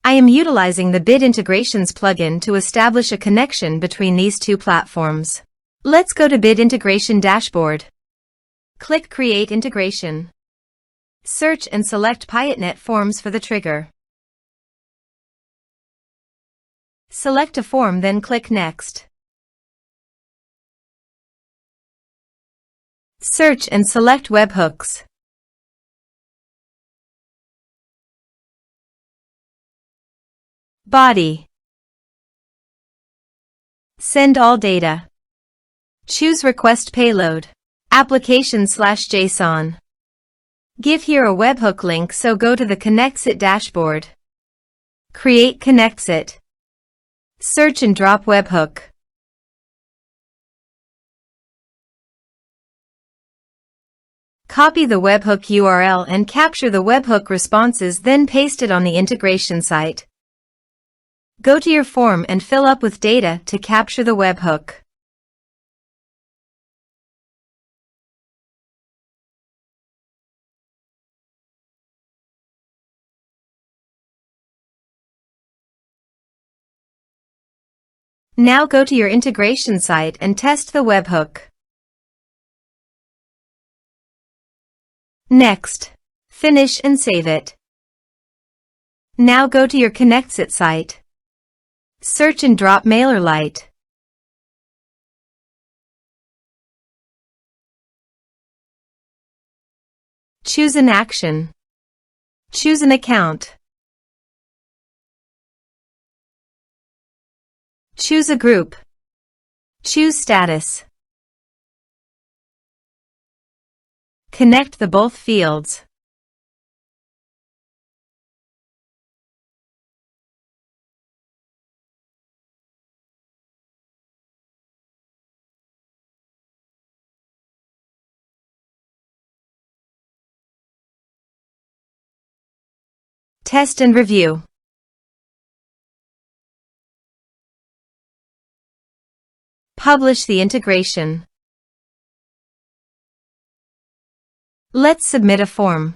I am utilizing the Bit Integrations plugin to establish a connection between these two platforms. Let's go to Bit Integration Dashboard. Click Create Integration. Search and select Piotnet Forms for the trigger. Select a form, then click Next. Search and select Webhooks. Body. Send all data. Choose Request Payload. Application/JSON. Give here a webhook link, so go to the Connexit dashboard. Create Connexit. Search and drop webhook. Copy the webhook URL and capture the webhook responses, then paste it on the integration site. Go to your form and fill up with data to capture the webhook. Now go to your integration site and test the webhook. Next, finish and save it. Now go to your Connexit site. Search and drop MailerLite. Choose an action. Choose an account. Choose a group. Choose status. Connect the both fields. Test and review. Publish the integration. Let's submit a form.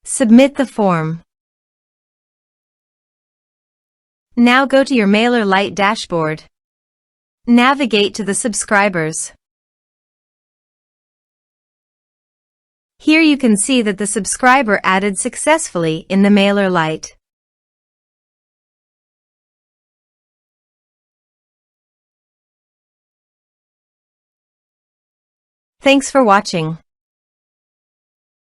Submit the form. Now go to your MailerLite dashboard. Navigate to the subscribers. Here you can see that the subscriber added successfully in the MailerLite. Thanks for watching.